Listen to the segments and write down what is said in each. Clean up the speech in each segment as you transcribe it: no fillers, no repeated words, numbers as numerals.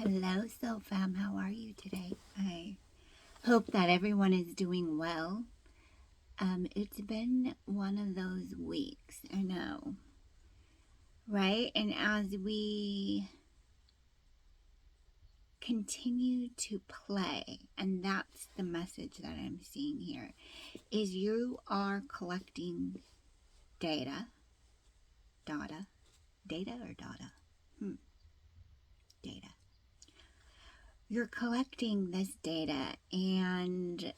Hello, Soul Fam. How are you today? I hope that everyone is doing well. It's been one of those weeks, I know, right? And as we continue to play, and that's the message that I'm seeing here, is you are collecting data, data or data? Data. You're collecting this data, and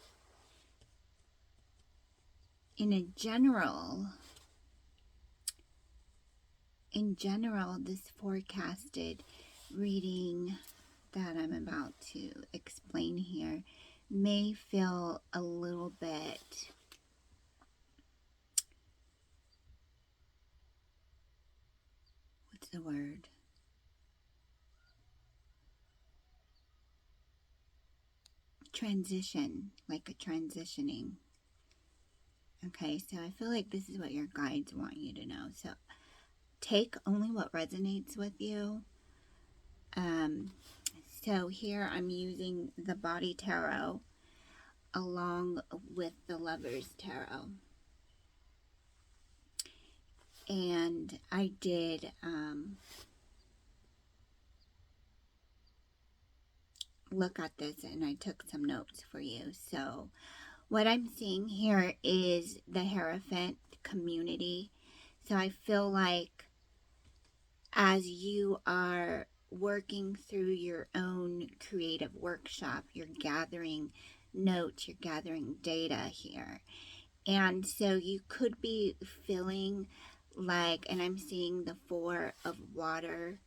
in general, this forecasted reading that I'm about to explain here may feel a little bit what's the word? Transition, like a transitioning. Okay, so I feel like this is what your guides want you to know. So take only what resonates with you. So here I'm using the Body Tarot along with the Lover's Tarot. And I did look at this and I took some notes for you. So what I'm seeing here is the Hierophant community. So I feel like as you are working through your own creative workshop, you're gathering notes, you're gathering data here. And so you could be feeling like, and I'm seeing the Four of Water,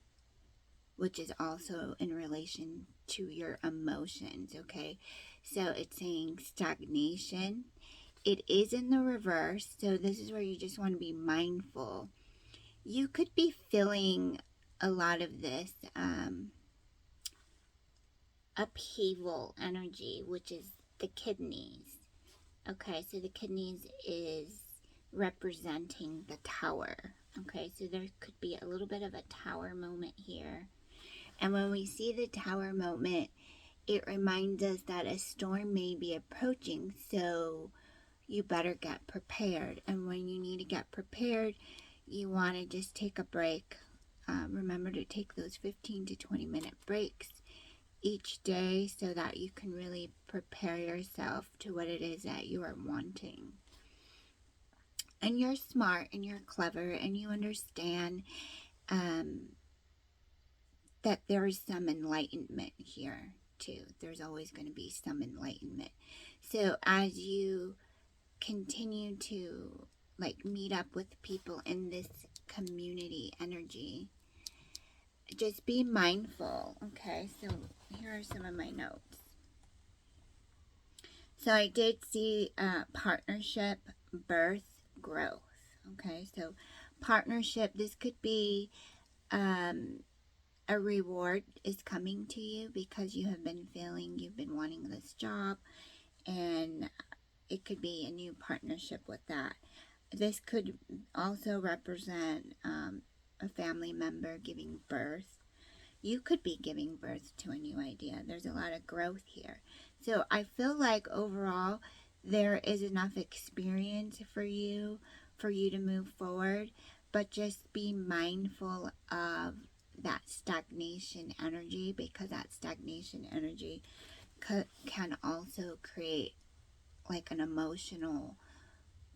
which is also in relation to your emotions, okay? So it's saying stagnation. It is in the reverse, so this is where you just want to be mindful. You could be feeling a lot of this upheaval energy, which is the kidneys. Okay, so the kidneys is representing the tower. Okay, so there could be a little bit of a tower moment here. And when we see the tower moment, it reminds us that a storm may be approaching, so you better get prepared. And when you need to get prepared, you want to just take a break. Remember to take those 15 to 20 minute breaks each day so that you can really prepare yourself to what it is that you are wanting. And you're smart and you're clever and you understand that there is some enlightenment here too. There's always going to be some enlightenment. So as you continue to meet up with people in this community energy, just be mindful. Okay, so here are some of my notes. So I did see partnership, birth, growth. Okay, so partnership, this could be a reward is coming to you because you have been feeling you've been wanting this job, and it could be a new partnership with that. This could also represent a family member giving birth. You could be giving birth to a new idea. There's a lot of growth here. So I feel like overall there is enough experience for you to move forward, but just be mindful of that stagnation energy, because that stagnation energy can also create like an emotional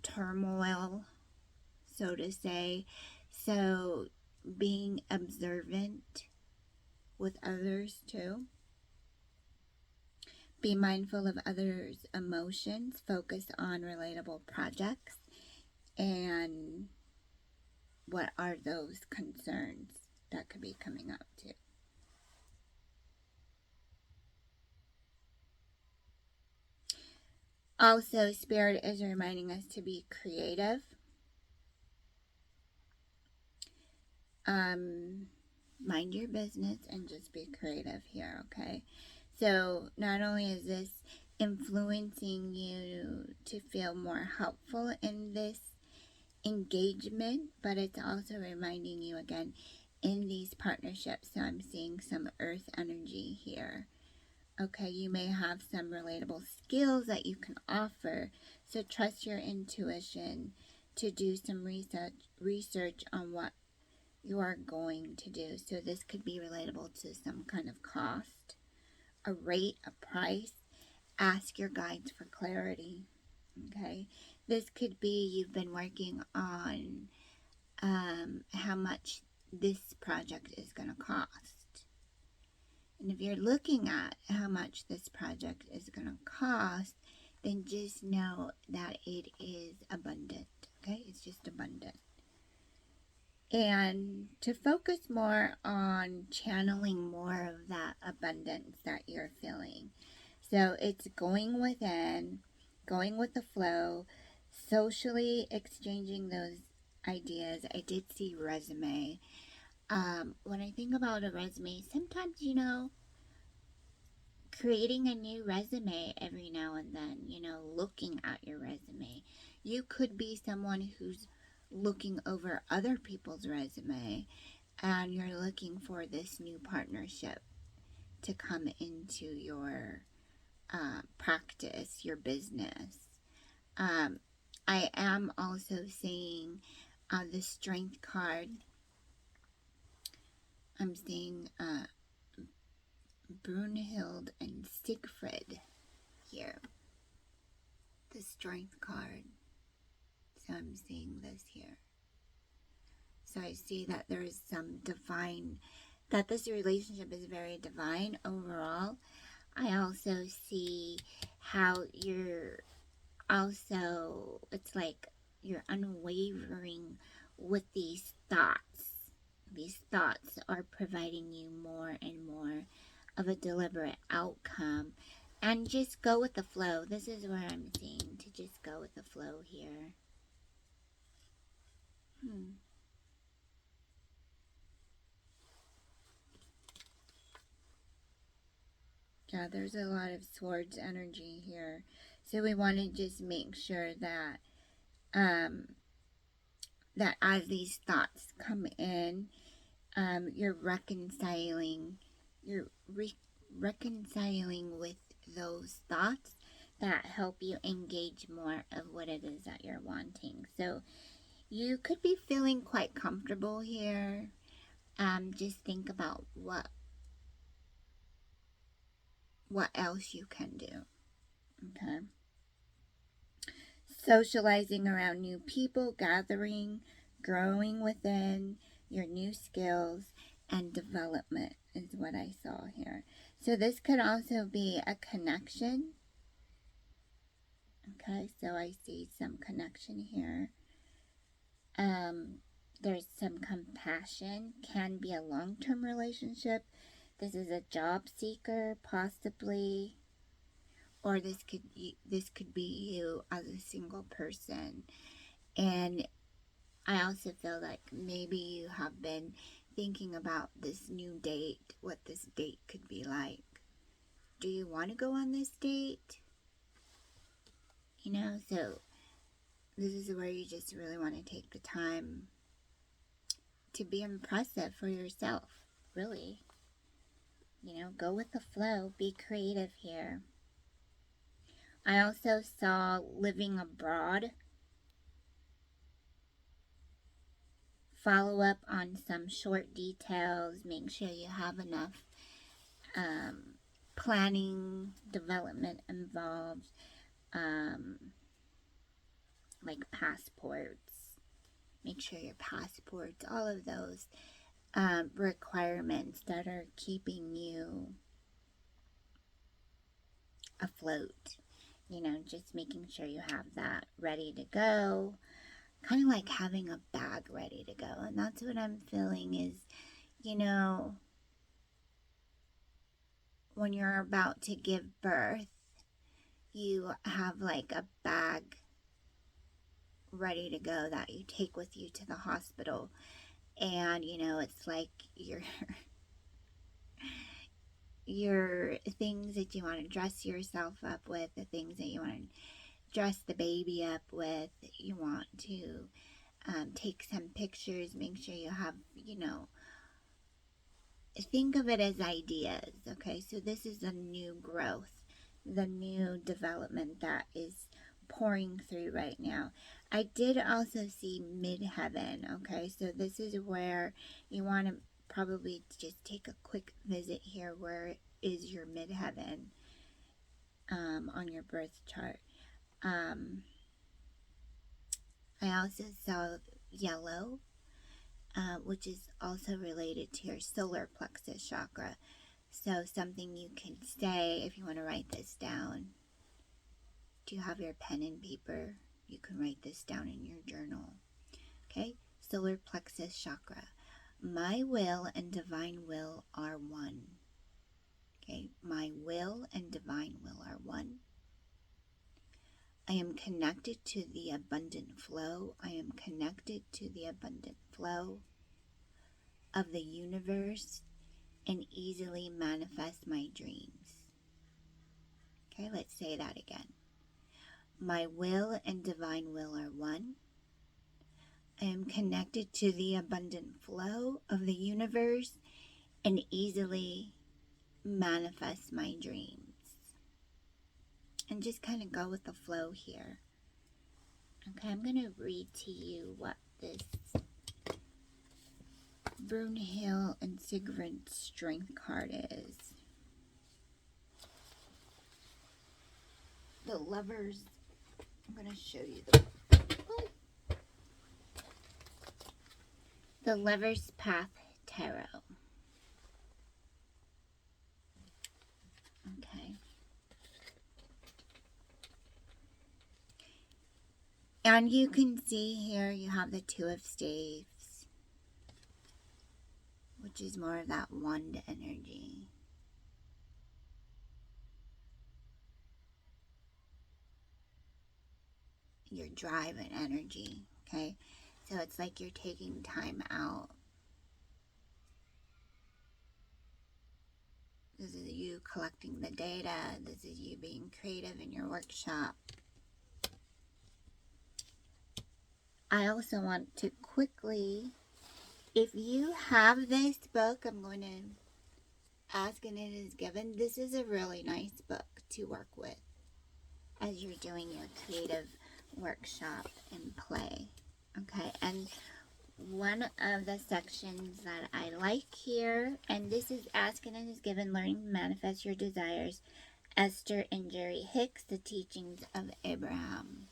turmoil, so to say. So being observant with others too. Be mindful of others' emotions. Focus on relatable projects. And what are those concerns that could be coming up too? Also, Spirit is reminding us to be creative. Mind your business and just be creative here, okay? So not only is this influencing you to feel more helpful in this engagement, but it's also reminding you again, in these partnerships. So I'm seeing some earth energy here. Okay, you may have some relatable skills that you can offer. So trust your intuition to do some research on what you are going to do. So this could be relatable to some kind of cost, a rate, a price. Ask your guides for clarity. Okay, this could be you've been working on how much this project is going to cost. And if you're looking at how much this project is going to cost, then just know that it is abundant. Okay, it's just abundant. And to focus more on channeling more of that abundance that you're feeling. So it's going within, going with the flow, socially exchanging those ideas. I did see resume. When I think about a resume, sometimes, creating a new resume every now and then, looking at your resume. You could be someone who's looking over other people's resume and you're looking for this new partnership to come into your practice, your business. I am also seeing the strength card. I'm seeing Brunhild and Siegfried here. The strength card. So I'm seeing this here. So I see that there is some divine, that this relationship is very divine overall. I also see how you're also, it's like you're unwavering with these thoughts. These thoughts are providing you more and more of a deliberate outcome. And just go with the flow. This is where I'm seeing to just go with the flow here. Yeah, there's a lot of swords energy here. So we want to just make sure that that as these thoughts come in, you're reconciling, reconciling with those thoughts that help you engage more of what it is that you're wanting. So you could be feeling quite comfortable here. Just think about what else you can do. Okay. Socializing around new people, gathering, growing within your new skills, and development is what I saw here. So this could also be a connection. Okay, so I see some connection here. There's some compassion, can be a long-term relationship. This is a job seeker, possibly, or this could be you as a single person. And I also feel like maybe you have been thinking about this new date, what this date could be like. Do you want to go on this date? So this is where you just really want to take the time to be impressive for yourself, really. Go with the flow, be creative here. I also saw living abroad. Follow up on some short details. Make sure you have enough planning, development involved, like passports. Make sure your passports, all of those requirements that are keeping you afloat. Just making sure you have that ready to go. Kind of like having a bag ready to go. And that's what I'm feeling is, when you're about to give birth, you have like a bag ready to go that you take with you to the hospital. And, it's like your things that you want to dress yourself up with, the things that you want to dress the baby up with, you want to take some pictures, make sure you have, think of it as ideas, okay? So this is a new growth, the new development that is pouring through right now. I did also see midheaven, okay? So this is where you want to probably just take a quick visit here. Where is your midheaven on your birth chart? I also saw yellow, which is also related to your solar plexus chakra. So something you can say if you want to write this down. Do you have your pen and paper? You can write this down in your journal. Okay, solar plexus chakra. My will and divine will are one. Okay, my will and divine will are one. I am connected to the abundant flow. I am connected to the abundant flow of the universe and easily manifest my dreams. Okay, let's say that again. My will and divine will are one. I am connected to the abundant flow of the universe and easily manifest my dreams. And just kind of go with the flow here. Okay, I'm going to read to you what this Brunhild and Sigrid strength card is. The Lovers, I'm going to show you the Lover's Path Tarot. Okay. And you can see here you have the Two of Staves, which is more of that wand energy. Your drive and energy, okay? So it's like you're taking time out. This is you collecting the data. This is you being creative in your workshop. I also want to quickly, if you have this book, I'm going to ask and it is given. This is a really nice book to work with as you're doing your creative workshop and play. Okay, and one of the sections that I like here, and this is Asking and is Given, Learning to Manifest Your Desires, Esther and Jerry Hicks, The Teachings of Abraham.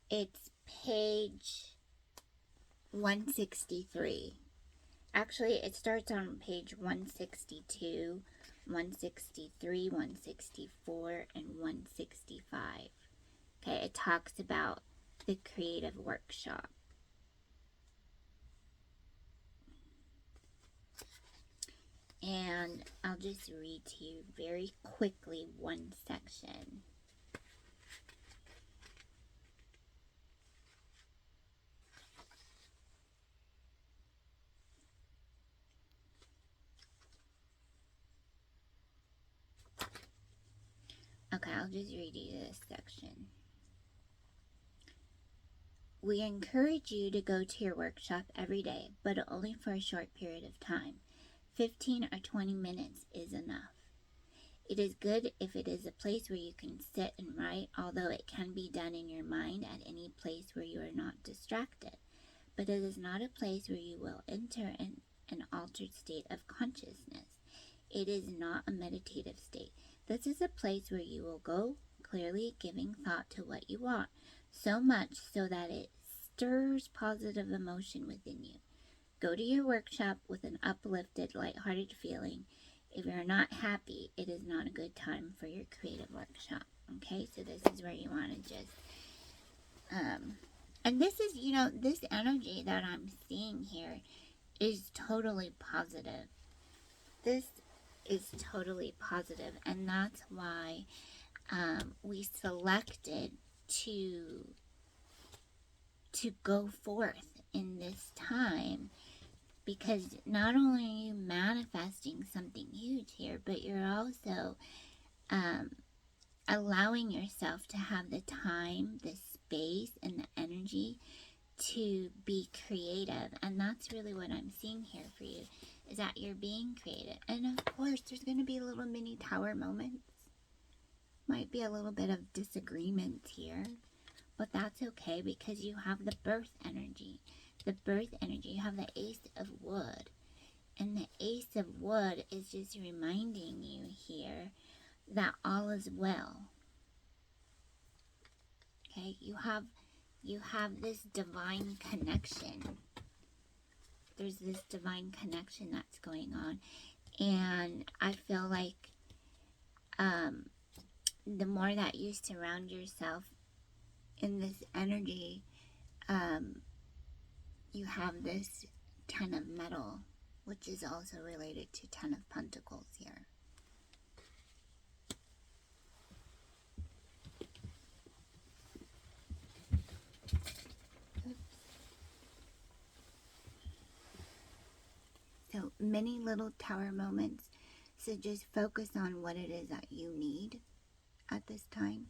It's page 163. Actually, it starts on page 162, 163, 164, and 165. Okay, it talks about the creative workshop. And I'll just read to you very quickly one section. Okay, I'll just read you this section. We encourage you to go to your workshop every day, but only for a short period of time. 15 or 20 minutes is enough. It is good if it is a place where you can sit and write, although it can be done in your mind at any place where you are not distracted. But it is not a place where you will enter in an altered state of consciousness. It is not a meditative state. This is a place where you will go clearly giving thought to what you want, so much so that it stirs positive emotion within you. Go to your workshop with an uplifted, lighthearted feeling. If you're not happy, it is not a good time for your creative workshop. Okay, so this is where you want to just, and this is, this energy that I'm seeing here is totally positive. This is totally positive, and that's why we selected to go forth in this time, because not only are you manifesting something huge here, but you're also allowing yourself to have the time, the space and the energy to be creative. And that's really what I'm seeing here for you, is that you're being creative. And of course, there's going to be little mini tower moments. Might be a little bit of disagreement here, but that's okay because you have the birth energy. The birth energy, you have the Ace of Wood. And the Ace of Wood is just reminding you here that all is well. Okay, you have this divine connection. There's this divine connection that's going on. And I feel like the more that you surround yourself in this energy, you have this Ten of Metal, which is also related to Ten of Pentacles here. So many little tower moments. So just focus on what it is that you need at this time.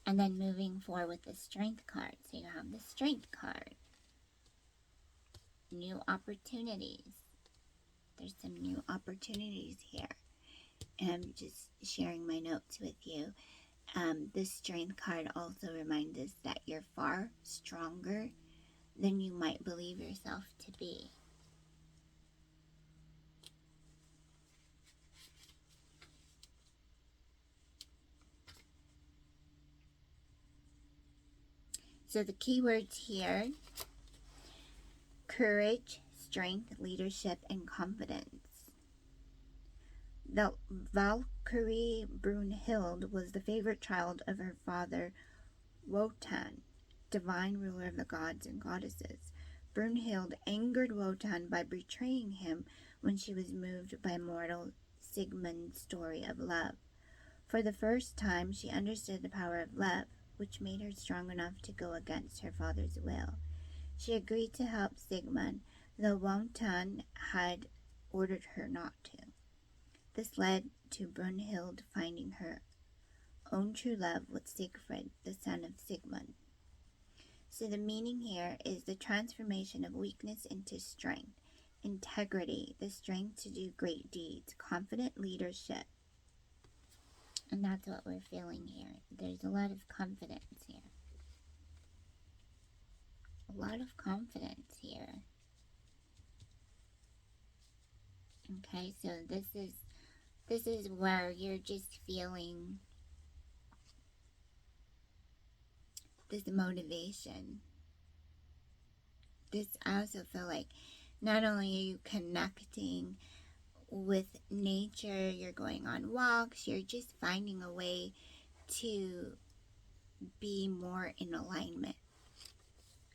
And then moving forward with the Strength card. So you have the Strength card. New opportunities. There's some new opportunities here. And I'm just sharing my notes with you. This Strength card also reminds us that you're far stronger than you might believe yourself to be. So the keywords here: courage, strength, leadership, and confidence. The Valkyrie Brunhild was the favorite child of her father Wotan, divine ruler of the gods and goddesses. Brunhild angered Wotan by betraying him when she was moved by mortal Sigmund's story of love. For the first time, she understood the power of love, which made her strong enough to go against her father's will. She agreed to help Sigmund, though Wotan had ordered her not to. This led to Brunhild finding her own true love with Siegfried, the son of Sigmund. So the meaning here is the transformation of weakness into strength, integrity, the strength to do great deeds, confident leadership. And that's what we're feeling here. There's a lot of confidence here. A lot of confidence here. Okay, so this is where you're just feeling this motivation. I also feel like not only are you connecting with nature, you're going on walks, you're just finding a way to be more in alignment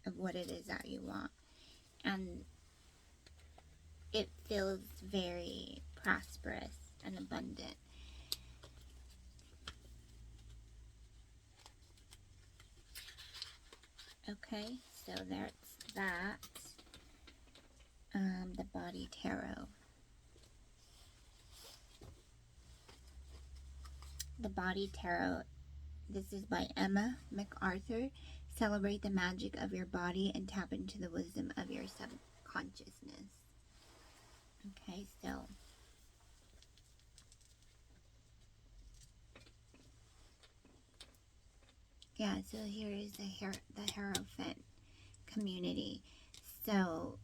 of what it is that you want. And it feels very prosperous and abundant. Okay, so that's that. The Body Tarot. The Body Tarot. This is by Emma MacArthur. Celebrate the magic of your body and tap into the wisdom of your subconsciousness. Okay, so yeah, so here is the Hierophant community. So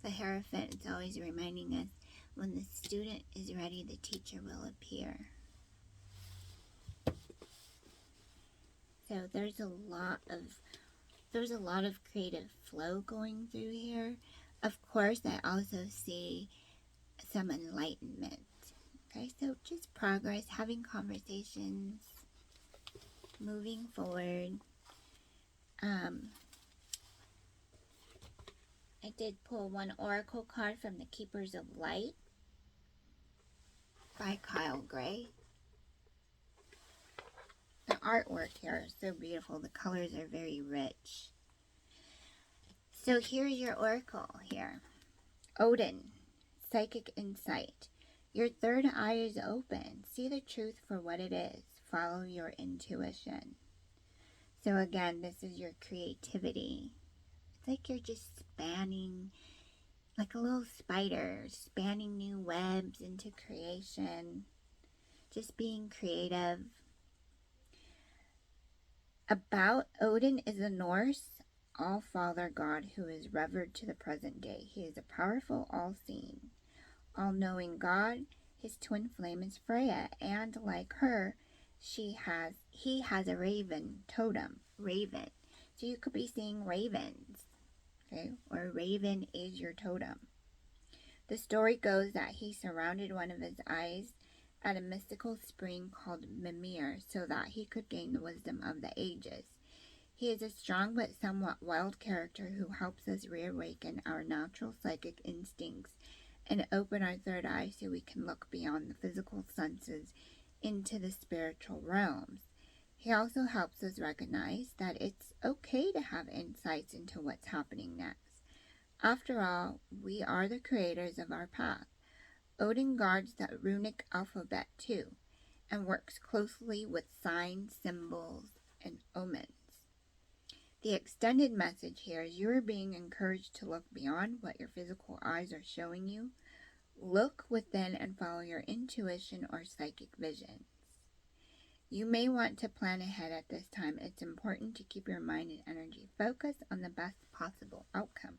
the Hierophant is always reminding us, when the student is ready, the teacher will appear. So there's a lot of creative flow going through here. Of course, I also see some enlightenment. Okay, so just progress, having conversations, moving forward. I did pull one oracle card from the Keepers of Light by Kyle Gray. The artwork here is so beautiful. The colors are very rich. So here's your oracle here. Odin, psychic insight. Your third eye is open. See the truth for what it is. Follow your intuition. So again, this is your creativity. It's like you're just spanning, like a little spider, spanning new webs into creation. Just being creative. About Odin is a Norse all-father god who is revered to the present day. He is a powerful, all-seeing, all-knowing god. His twin flame is Freya, and like her, he has a raven totem. Raven. So you could be seeing ravens, okay? Or raven is your totem. The story goes that he surrounded one of his eyes at a mystical spring called Mimir so that he could gain the wisdom of the ages. He is a strong but somewhat wild character who helps us reawaken our natural psychic instincts and open our third eye so we can look beyond the physical senses into the spiritual realms. He also helps us recognize that it's okay to have insights into what's happening next. After all, we are the creators of our path. Odin guards the runic alphabet too, and works closely with signs, symbols, and omens. The extended message here is you are being encouraged to look beyond what your physical eyes are showing you. Look within and follow your intuition or psychic visions. You may want to plan ahead at this time. It's important to keep your mind and energy focused on the best possible outcome.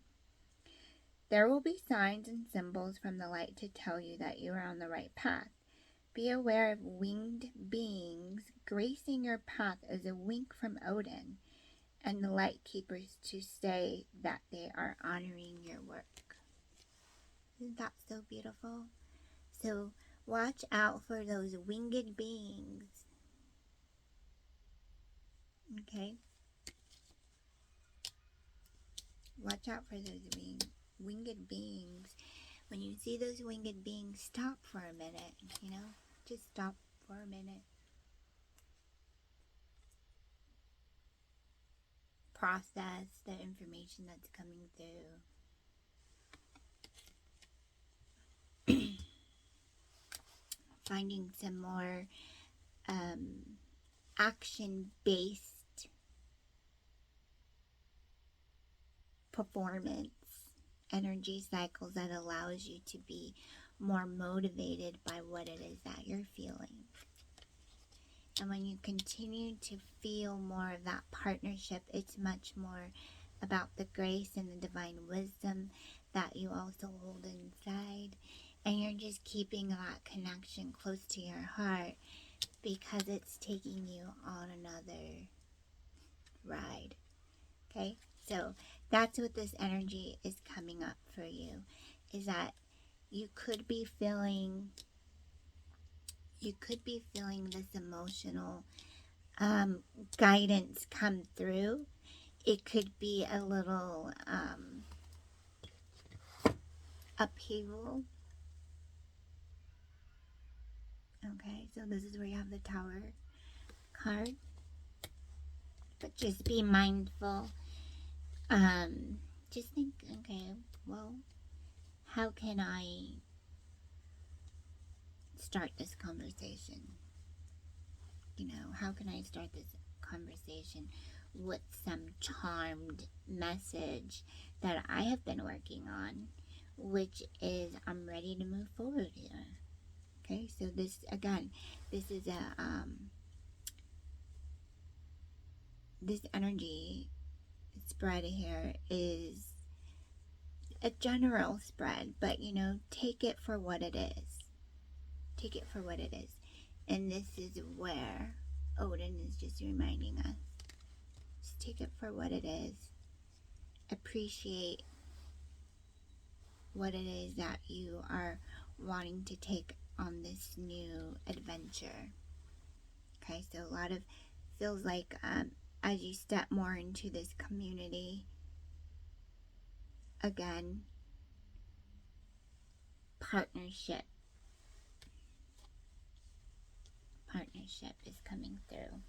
There will be signs and symbols from the light to tell you that you are on the right path. Be aware of winged beings gracing your path as a wink from Odin and the light keepers to say that they are honoring your work. Isn't that so beautiful? So watch out for those winged beings. Okay? Watch out for those winged beings. When you see those winged beings, stop for a minute, just stop for a minute. Process the information that's coming through. Finding some more action-based performance energy cycles that allows you to be more motivated by what it is that you're feeling. And when you continue to feel more of that partnership, it's much more about the grace and the divine wisdom that you also hold inside. And you're just keeping that connection close to your heart because it's taking you on another ride. Okay? So that's what this energy is coming up for you, is that you could be feeling this emotional guidance come through. It could be a little upheaval. Okay, so this is where you have the Tower card. But just be mindful. Just think, okay, well, how can I start this conversation? How can I start this conversation with some charmed message that I have been working on, which is I'm ready to move forward here. Okay, so this, again, this is this energy spread here is a general spread, but take it for what it is. Take it for what it is. And this is where Odin is just reminding us. Just take it for what it is. Appreciate what it is that you are wanting to take on this new adventure. Okay, so a lot of feels like as you step more into this community, again, partnership is coming through.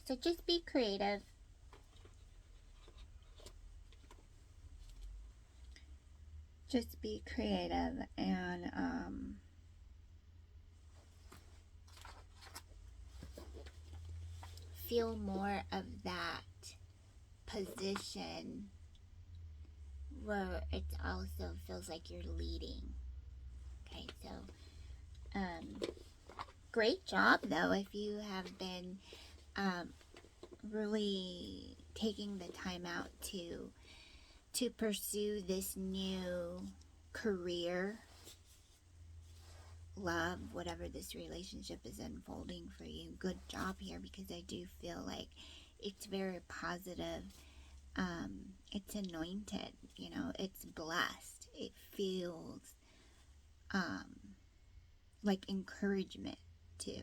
So just be creative. Just be creative and feel more of that position where it also feels like you're leading. Okay, so great job though if you have been really taking the time out to pursue this new career, love, whatever this relationship is unfolding for you. Good job here, because I do feel like it's very positive. It's anointed, you know, it's blessed. It feels like encouragement too.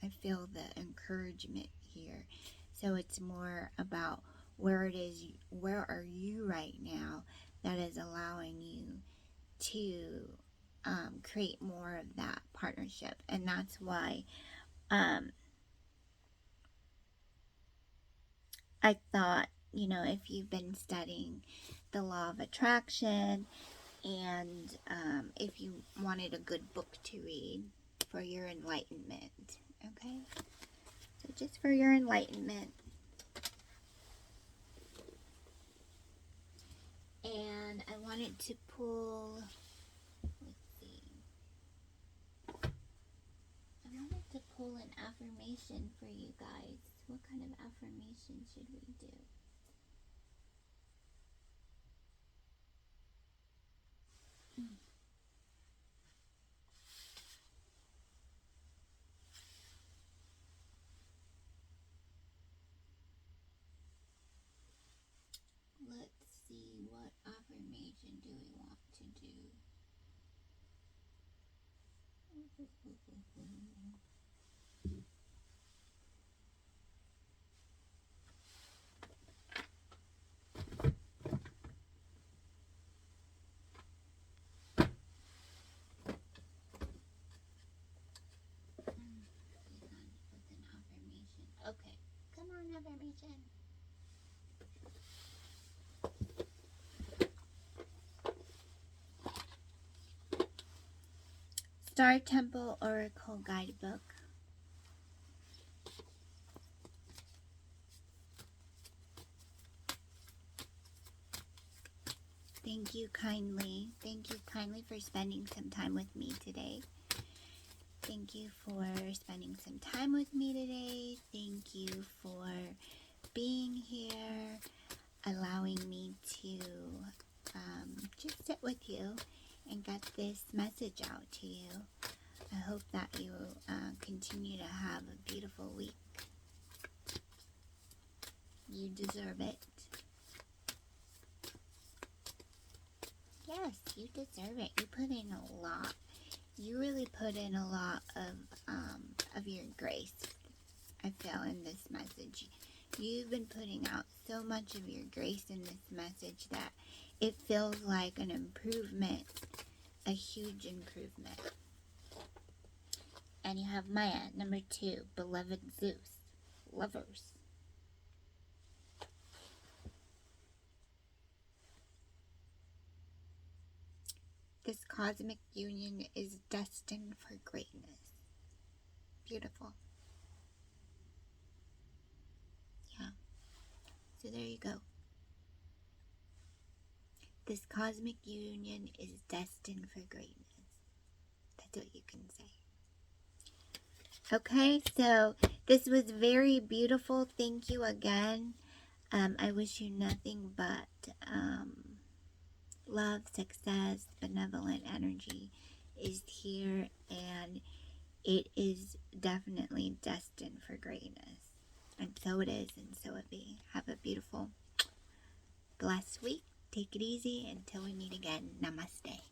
I feel the encouragement here. So it's more about where it is, where are you right now that is allowing you to create more of that partnership. And that's why I thought, you know, if you've been studying the law of attraction, and if you wanted a good book to read for your enlightenment, okay? So just for your enlightenment. And I wanted to pull, let's see, I wanted to pull an affirmation for you guys. What kind of affirmation should we do? Let's see, what affirmation do we want to do? Okay, come on, affirmation. Star Temple Oracle Guidebook. Thank you kindly. Thank you kindly for spending some time with me today. Thank you for spending some time with me today. Thank you for being here, allowing me to just sit with you and get this message out to you. I hope that you continue to have a beautiful week. You deserve it. Yes, you deserve it. You put in a lot. You really put in a lot of your grace, I feel, in this message. You've been putting out so much of your grace in this message that it feels like an improvement, a huge improvement. And you have Maya, number 2, beloved Zeus, lovers. This cosmic union is destined for greatness. Beautiful. Yeah. So there you go. This cosmic union is destined for greatness. That's what you can say. Okay, so this was very beautiful. Thank you again. I wish you nothing but love, success, benevolent energy is here, and it is definitely destined for greatness. And so it is, and so it be. Have a beautiful, blessed week. Take it easy until we meet again. Namaste.